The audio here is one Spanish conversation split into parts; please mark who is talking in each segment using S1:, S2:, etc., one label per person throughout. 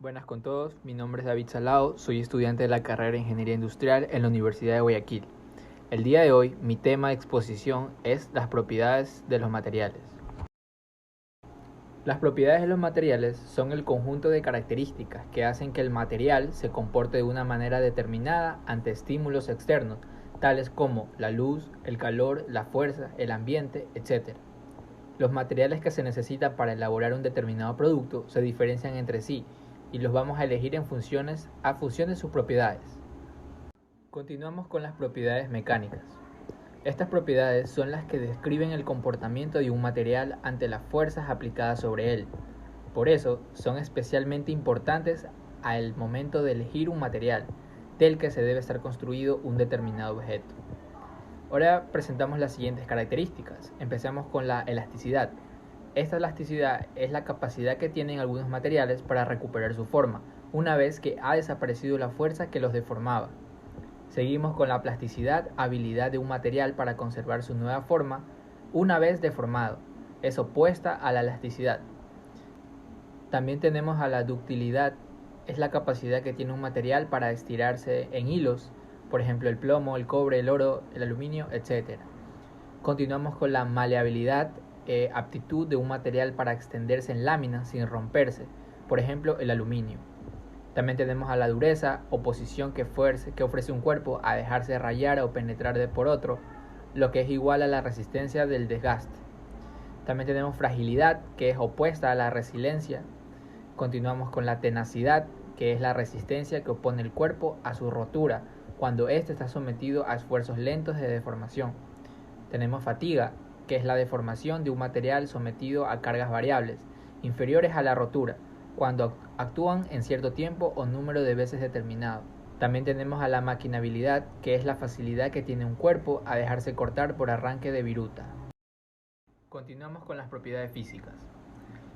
S1: Buenas con todos, mi nombre es David Salao, soy estudiante de la carrera de Ingeniería Industrial en la Universidad de Guayaquil. El día de hoy, mi tema de exposición es las propiedades de los materiales. Las propiedades de los materiales son el conjunto de características que hacen que el material se comporte de una manera determinada ante estímulos externos, tales como la luz, el calor, la fuerza, el ambiente, etc. Los materiales que se necesitan para elaborar un determinado producto se diferencian entre sí y los vamos a elegir en función de sus propiedades. Continuamos con las propiedades mecánicas. Estas propiedades son las que describen el comportamiento de un material ante las fuerzas aplicadas sobre él. Por eso, son especialmente importantes al momento de elegir un material del que se debe estar construido un determinado objeto. Ahora presentamos las siguientes características. Empecemos con la elasticidad. Esta elasticidad es la capacidad que tienen algunos materiales para recuperar su forma, una vez que ha desaparecido la fuerza que los deformaba. Seguimos con la plasticidad, habilidad de un material para conservar su nueva forma una vez deformado. Es opuesta a la elasticidad. También tenemos a la ductilidad. Es la capacidad que tiene un material para estirarse en hilos, por ejemplo el plomo, el cobre, el oro, el aluminio, etc. Continuamos con la maleabilidad, aptitud de un material para extenderse en láminas sin romperse, por ejemplo el aluminio. También tenemos a la dureza, oposición que ofrece un cuerpo a dejarse rayar o penetrar por otro, lo que es igual a la resistencia del desgaste. También tenemos fragilidad, que es opuesta a la resiliencia. Continuamos con la tenacidad, que es la resistencia que opone el cuerpo a su rotura cuando éste está sometido a esfuerzos lentos de deformación. Tenemos fatiga, que es la deformación de un material sometido a cargas variables, inferiores a la rotura, cuando actúan en cierto tiempo o número de veces determinado. También tenemos a la maquinabilidad, que es la facilidad que tiene un cuerpo a dejarse cortar por arranque de viruta. Continuamos con las propiedades físicas.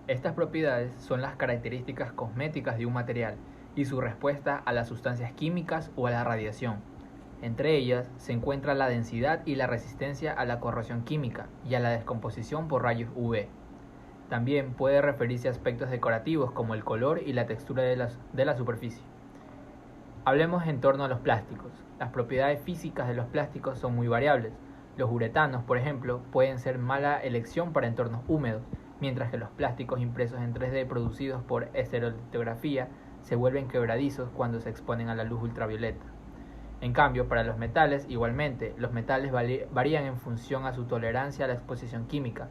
S1: Estas propiedades son las características cosméticas de un material y su respuesta a las sustancias químicas o a la radiación. Entre ellas se encuentra la densidad y la resistencia a la corrosión química y a la descomposición por rayos UV. También puede referirse a aspectos decorativos como el color y la textura de la superficie. Hablemos en torno a los plásticos. Las propiedades físicas de los plásticos son muy variables. Los uretanos, por ejemplo, pueden ser mala elección para entornos húmedos, mientras que los plásticos impresos en 3D producidos por estereolitografía se vuelven quebradizos cuando se exponen a la luz ultravioleta. En cambio, para los metales, igualmente, los metales varían en función a su tolerancia a la exposición química.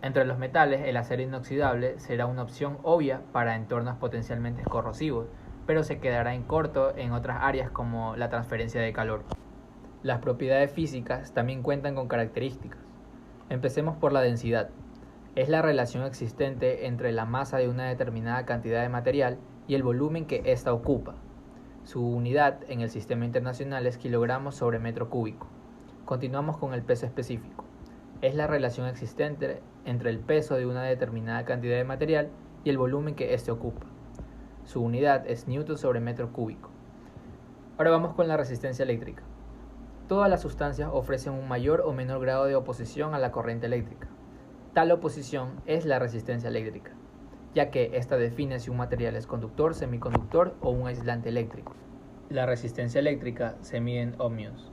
S1: Entre los metales, el acero inoxidable será una opción obvia para entornos potencialmente corrosivos, pero se quedará en corto en otras áreas como la transferencia de calor. Las propiedades físicas también cuentan con características. Empecemos por la densidad. Es la relación existente entre la masa de una determinada cantidad de material y el volumen que ésta ocupa. Su unidad en el sistema internacional es kilogramos sobre metro cúbico. Continuamos con el peso específico. Es la relación existente entre el peso de una determinada cantidad de material y el volumen que éste ocupa. Su unidad es newton sobre metro cúbico. Ahora vamos con la resistencia eléctrica. Todas las sustancias ofrecen un mayor o menor grado de oposición a la corriente eléctrica. Tal oposición es la resistencia eléctrica, ya que ésta define si un material es conductor, semiconductor o un aislante eléctrico. La resistencia eléctrica se mide en ohmios.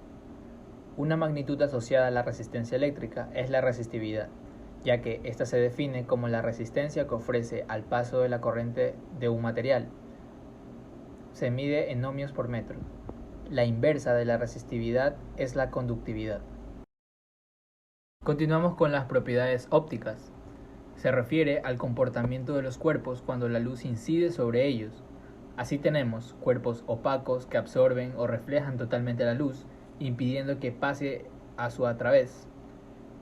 S1: Una magnitud asociada a la resistencia eléctrica es la resistividad, ya que ésta se define como la resistencia que ofrece al paso de la corriente de un material. Se mide en ohmios por metro. La inversa de la resistividad es la conductividad. Continuamos con las propiedades ópticas. Se refiere al comportamiento de los cuerpos cuando la luz incide sobre ellos. Así tenemos cuerpos opacos que absorben o reflejan totalmente la luz, impidiendo que pase a su a través.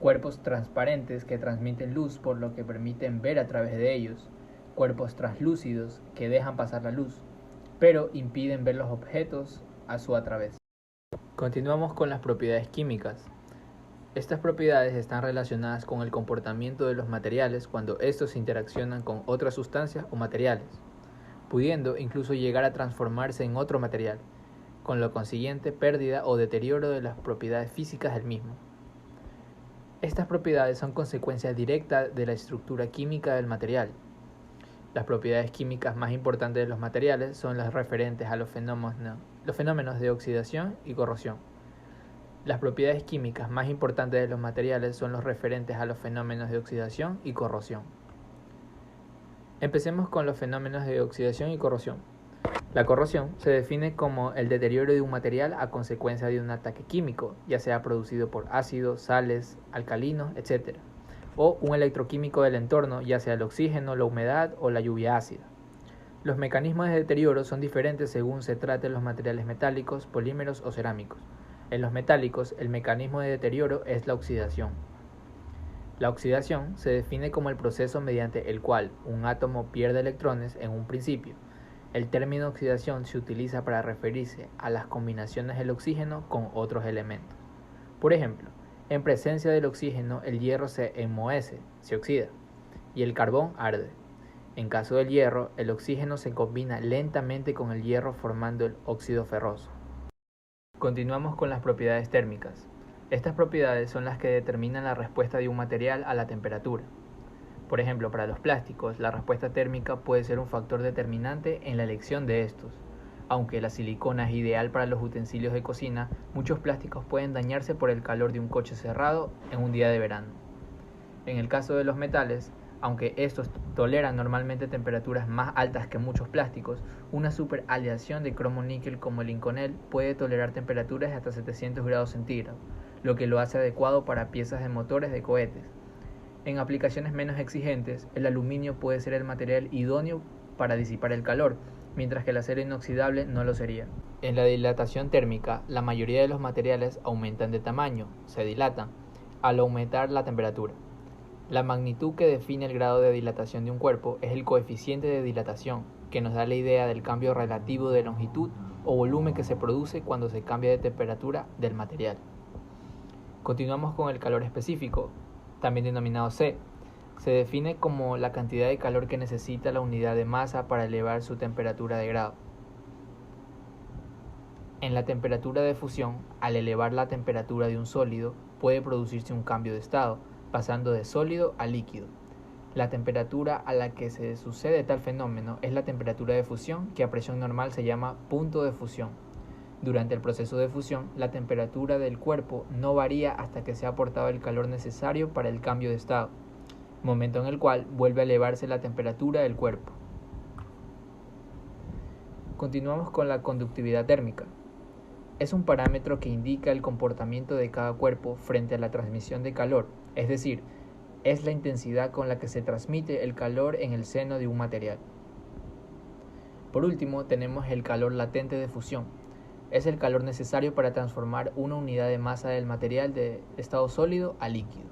S1: Cuerpos transparentes que transmiten luz por lo que permiten ver a través de ellos. Cuerpos translúcidos que dejan pasar la luz, pero impiden ver los objetos a su a través. Continuamos con las propiedades químicas. Estas propiedades están relacionadas con el comportamiento de los materiales cuando estos interaccionan con otras sustancias o materiales, pudiendo incluso llegar a transformarse en otro material, con lo consiguiente pérdida o deterioro de las propiedades físicas del mismo. Estas propiedades son consecuencia directa de la estructura química del material. Las propiedades químicas más importantes de los materiales son las referentes a los fenómenos de oxidación y corrosión. Las propiedades químicas más importantes de los materiales son los referentes a los fenómenos de oxidación y corrosión. Empecemos con los fenómenos de oxidación y corrosión. La corrosión se define como el deterioro de un material a consecuencia de un ataque químico, ya sea producido por ácidos, sales, alcalinos, etc., o un electroquímico del entorno, ya sea el oxígeno, la humedad o la lluvia ácida. Los mecanismos de deterioro son diferentes según se trate de los materiales metálicos, polímeros o cerámicos. En los metálicos, el mecanismo de deterioro es la oxidación. La oxidación se define como el proceso mediante el cual un átomo pierde electrones en un principio. El término oxidación se utiliza para referirse a las combinaciones del oxígeno con otros elementos. Por ejemplo, en presencia del oxígeno el hierro se enmohece, se oxida, y el carbón arde. En caso del hierro, el oxígeno se combina lentamente con el hierro formando el óxido ferroso. Continuamos con las propiedades térmicas. Estas propiedades son las que determinan la respuesta de un material a la temperatura. Por ejemplo, para los plásticos, la respuesta térmica puede ser un factor determinante en la elección de estos. Aunque la silicona es ideal para los utensilios de cocina, muchos plásticos pueden dañarse por el calor de un coche cerrado en un día de verano. En el caso de los metales, aunque estos toleran normalmente temperaturas más altas que muchos plásticos, una superaleación de cromo-níquel como el Inconel puede tolerar temperaturas de hasta 700 grados centígrados, lo que lo hace adecuado para piezas de motores de cohetes. En aplicaciones menos exigentes, el aluminio puede ser el material idóneo para disipar el calor, mientras que el acero inoxidable no lo sería. En la dilatación térmica, la mayoría de los materiales aumentan de tamaño, se dilatan, al aumentar la temperatura. La magnitud que define el grado de dilatación de un cuerpo es el coeficiente de dilatación, que nos da la idea del cambio relativo de longitud o volumen que se produce cuando se cambia de temperatura del material. Continuamos con el calor específico, también denominado C. Se define como la cantidad de calor que necesita la unidad de masa para elevar su temperatura de grado. En la temperatura de fusión, al elevar la temperatura de un sólido, puede producirse un cambio de estado, pasando de sólido a líquido. La temperatura a la que se sucede tal fenómeno es la temperatura de fusión, que a presión normal se llama punto de fusión. Durante el proceso de fusión, la temperatura del cuerpo no varía hasta que se ha aportado el calor necesario para el cambio de estado, momento en el cual vuelve a elevarse la temperatura del cuerpo. Continuamos con la conductividad térmica. Es un parámetro que indica el comportamiento de cada cuerpo frente a la transmisión de calor, es decir, es la intensidad con la que se transmite el calor en el seno de un material. Por último, tenemos el calor latente de fusión. Es el calor necesario para transformar una unidad de masa del material de estado sólido a líquido.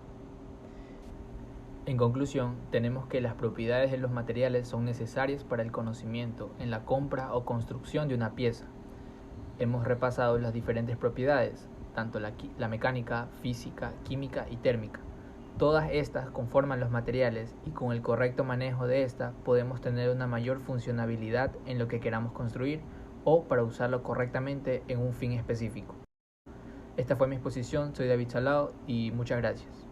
S1: En conclusión, tenemos que las propiedades de los materiales son necesarias para el conocimiento en la compra o construcción de una pieza. Hemos repasado las diferentes propiedades, tanto la mecánica, física, química y térmica. Todas estas conforman los materiales y con el correcto manejo de estas podemos tener una mayor funcionabilidad en lo que queramos construir o para usarlo correctamente en un fin específico. Esta fue mi exposición, soy David Salao y muchas gracias.